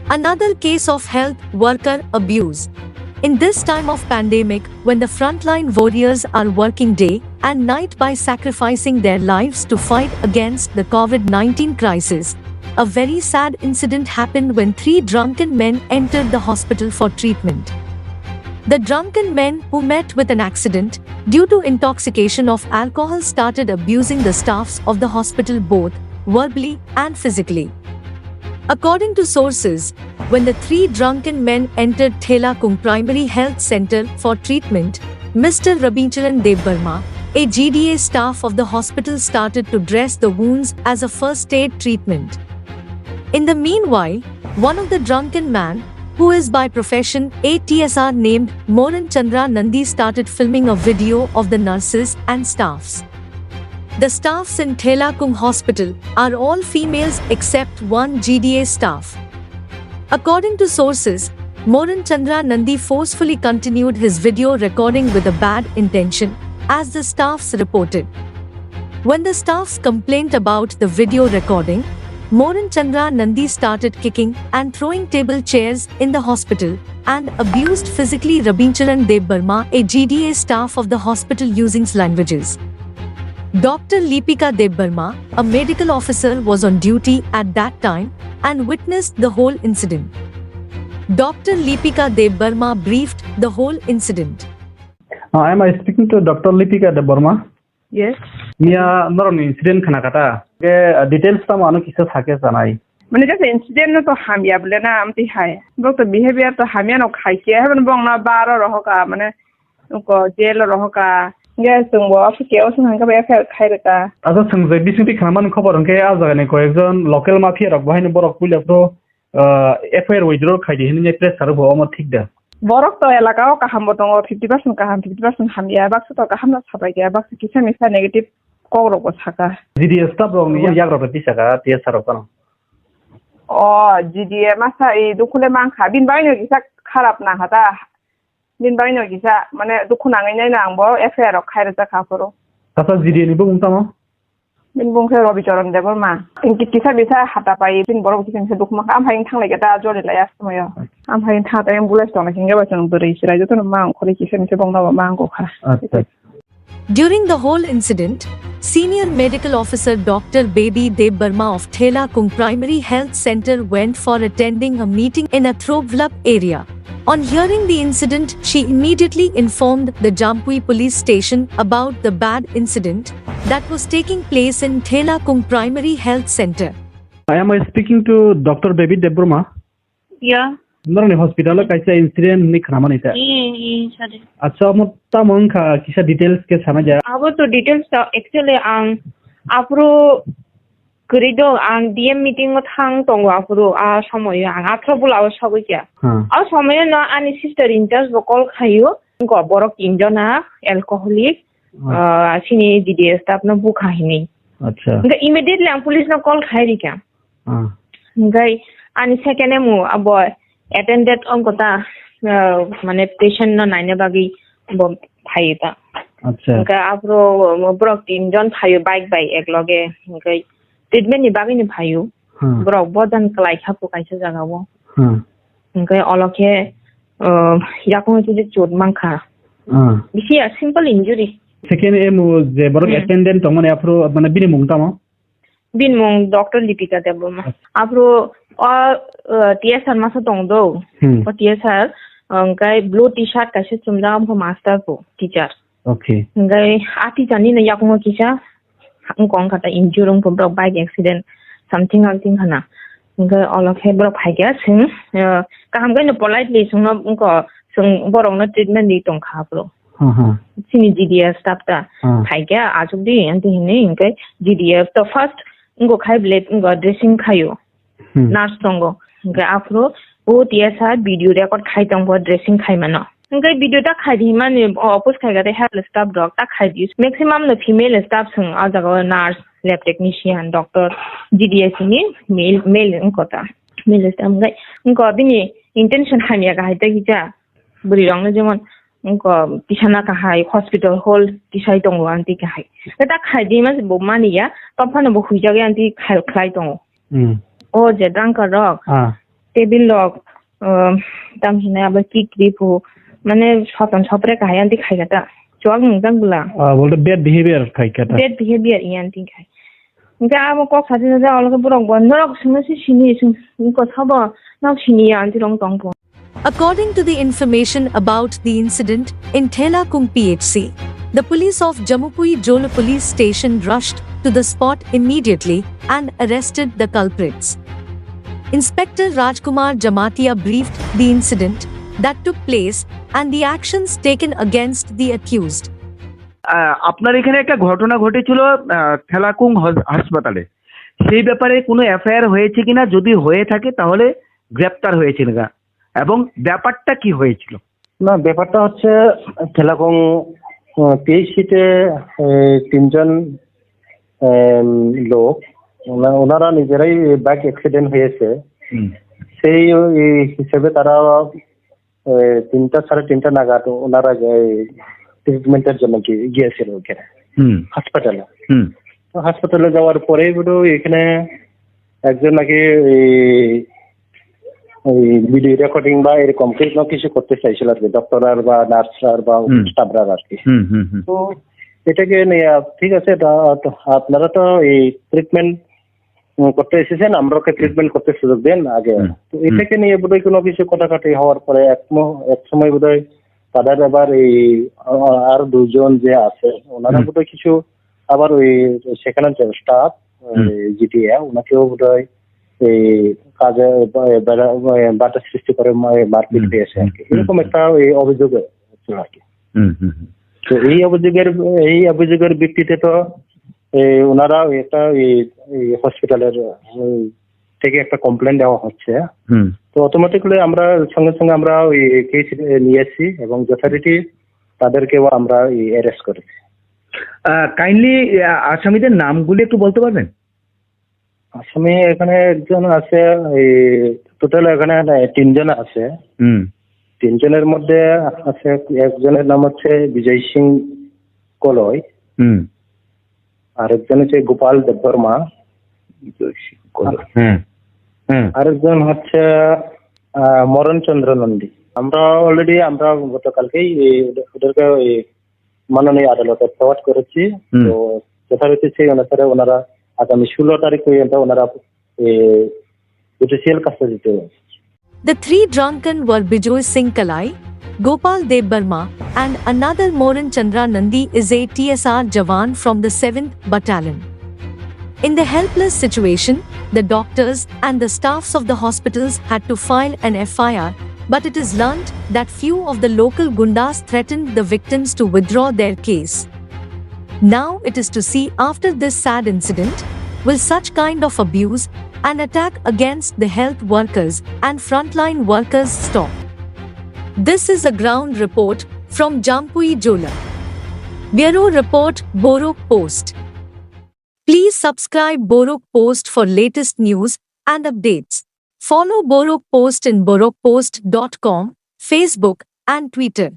Another case of health worker abuse. In this time of pandemic, when the frontline warriors are working day and night by sacrificing their lives to fight against the COVID-19 crisis, a very sad incident happened when 3 drunken men entered the hospital for treatment. The drunken men, who met with an accident due to intoxication of alcohol, started abusing the staffs of the hospital both verbally and physically. According to sources, when the 3 drunken men entered Thelakung Primary Health Center for treatment, Mr. Rabincharan Debbarma, a GDA staff of the hospital, started to dress the wounds as a first aid treatment. In the meanwhile, one of the drunken man, who is by profession a TSR named Moran Chandra Nandi, started filming a video of the nurses and staffs. The staffs in Thelakung Hospital are all females except one GDA staff. According to sources, Moran Chandra Nandi forcefully continued his video recording with a bad intention, as the staffs reported. When the staffs complained about the video recording, Moran Chandra Nandi started kicking and throwing table chairs in the hospital and abused physically Rabincharan Debbarma, a GDA staff of the hospital, using languages. Dr. Lipika Debbarma, a medical officer, was on duty at that time and witnessed the whole incident. Dr. Lipika Debbarma briefed the whole incident. Am I speaking to Dr. Lipika Debbarma? Yes. Yeah, no incident kana kata. Ke details ta manu kisa thake sanai. Mane jase incident no to hamia bole na amti hai. Bok to behavior to hamia no khai ke haben bong na baro roho ka mane ko jail roho ka. Yes, sungbo afike osung ka be khai ka. Asa sungje bisiti khaman khobor ke aja ne ko ekjon local mafia rok bahine borok pulia pro FIR withdraw khai di hine pressure bo ma thik da. Borok to elaka ka ham botong 50% ka ham 50% hamia baksa to ka hamna sabai ke baksa kisa misa negative ko ro ko saka. GDS staff rok ni yak rok ti saka TSR rok kana. Oh, GDA masa e dukule mang kha bin bai no kisa kharap na hata. Bin bai no kisa mane dukuna ngai nai na angbo FIR rok khai ra ka poro. Asa GDA ni bung tamo. Bin bung khe Rabincharan Debbarma. Inki kisa bisa hata pai bin borok kisa misa dukma am hain thang lega da jori la yas moyo. Am hain tha ta ambulance to na kinga ba chang buri sira joto ma khori kisa misa bong na ma ngo kha. During the whole incident, Senior Medical Officer Dr. Baby Debbarma of Thelakung Primary Health Center went for attending a meeting in a Throbvlap area. On hearing the incident, she immediately informed the Jampui police station about the bad incident that was taking place in Thelakung Primary Health Center. Am I speaking to Dr. Baby Debbarma? Yeah. Nora ni hospital kaisa incident ni khama ni ta. Sorry. Acha mo ta mong kha kisa details ke sama ja. Abo to details ta actually ang apro korido ang DM meeting mo thang tong apro a samoy ang atro bula sabu kya. A samoy na ani sister in charge bo call khayo ko borok injona alcoholic sini DDS staff na bu khahini. Acha. Nga immediately ang police na call khairi kya. Ngai ani second mo abo attended on kota mane patient na naine bagi bom phaita. Acha. Nga apro borok injon phayo bike by ekloge ngai treatment ni bagi ni phayo. Borok bodan klai khapu kaisa jaga bo. Ngai olokhe yakung ju chot mangkha. Bisi a simple injury. Second mo je borok attendant tong mane apro mane bini mong ta mo. Bin mong Dr. Lipika Deboma. Apro TSR masa tong do. O TSR ngai blue t-shirt kaise chumda am master po teacher. Okay. Ngai ati jani na yakung kisa ngkong kata injury po bro bike accident something hana. Ngai olokhe bro phaiga sing kaham gai no politely sungno ngko sung borong na treatment di tong kha bro. Sini GDF staff ta phaiga ajudi anti hine ngai GDF the first ngo khai blade ngo dressing khayo nurse tongo ngai afro o TSR video record khai tong bo dressing khai mano ngai video ta khai di mane opus khai ga de health staff doc ta khai di maximum no female staff sung a jaga nurse lab technician doctor GDS ni male ngo ta male staff ngai ngo bini intention khamya ga haita gi ja buri rong na jemon ngo pisana ka hai hospital hall tisai tong wan ti ka hai ta khai di mas bo mani ya tophan bo huja ga anti khai khai tong o je drunk rock table lock tam hina ba ki kripu mane soton sopre ka hai anti khai ga ta chwag ngang bula bolde bad behavior khai ka ta bad behavior anti khai nga amo ko khadi na ja olga burong bonrok sumasi sini sing ko thaba na sini anti rong tong po. According to the information about the incident in Thelakung PHC, the police of Jamupui Jolo police station rushed to the spot immediately and arrested the culprits. Inspector Rajkumar Jamatia briefed the incident that took place and the actions taken against the accused. আপনার এখানে একটা ঘটনা ঘটেছিল থেলাকুং হাসপাতালে সেই ব্যাপারে কোনো FIR হয়েছে কিনা যদি হয়ে থাকে তাহলে গ্রেপ্তার হয়েছিল না এবং ব্যাপারটা কি হয়েছিল না ব্যাপারটা হচ্ছে থেলাকুং পিএইচসিতে তিনজন লোক ওনারা নিজেরাই বাইক অ্যাক্সিডেন্ট হয়েছে সেই হিসেবে তারা 3টা সাড়ে 3টা নাগাদ ওনারা ট্রিটমেন্টের জন্য গিয়েছিল ওখানে হাসপাতালে যাওয়ার পরে এখানে একজন নাকি ভিডিও রেকর্ডিং বা এরকম কিছু করতে চাইছিল আর কি ডক্টর আর বা নার্স আর বা স্টাফরা আর কি তো এটাকে ঠিক আছে আপনারা তো এই ট্রিটমেন্ট করতে এসেছেন আমরাকে ট্রিটমেন্ট করতে সুযোগ দেন আগে তো এটাকে নিয়ে বোধহয় কোনো কিছু কাটাকাটি হওয়ার পরে এক সময় বোধহয় তাদের আবার এই আর দুজন যে আছে ওনারা বোধহয় কিছু আবার ওই সেখানে স্টাফ জিটিএ ওনাকেও বোধহয় এই কাজে বাধা সৃষ্টি করে মারপিট পেয়েছে আর কি এরকম একটা অভিযোগ ছিল আর কি তো এই অভিযোগের ভিত্তিতে তো ওনারা একটা হসপিটালের থেকে একটা কমপ্লেন দেওয়া হচ্ছে তো অটোমেটিক্যালি আমরা সঙ্গে সঙ্গে আমরা ওই কেস নিয়েছি এবং যথারীতি তাদেরকেও আমরা অ্যারেস্ট করেছি কাইন্ডলি আসামিদের নামগুলো একটু বলতে পারবেন আসামি এখানে একজন আছে টোটাল এখানে 3 জন আছে 3 জনের মধ্যে আছে একজনের নাম হচ্ছে বিজয় সিং কলয় আরেকজন হচ্ছে গোপাল দেববর্মা আরেকজন হচ্ছে মরণ চন্দ্র নন্দী আমরা অলরেডি আমরা গতকালকেই ওদেরকে মাননীয় আদালতে ফরওয়ার্ড করেছি তো যথারীতি সেই অনুসারে ওনারা আগামী 16 তারিখ পর্যন্ত ওনারা judicial কাস্টডিতে। The 3 drunken were Bijoy Singh Kalai, Gopal Debbarma and another Moran Chandra Nandi is a TSR Jawan from the 7th Battalion. In the helpless situation, the doctors and the staffs of the hospitals had to file an FIR, but it is learnt that few of the local gundas threatened the victims to withdraw their case. Now it is to see, after this sad incident, will such kind of abuse and attack against the health workers and frontline workers stop. This is a ground report from Jampui Jola. Bureau Report, Borok Post. Please subscribe Borok Post for latest news and updates. Follow Borok Post in borokpost.com, Facebook and Twitter.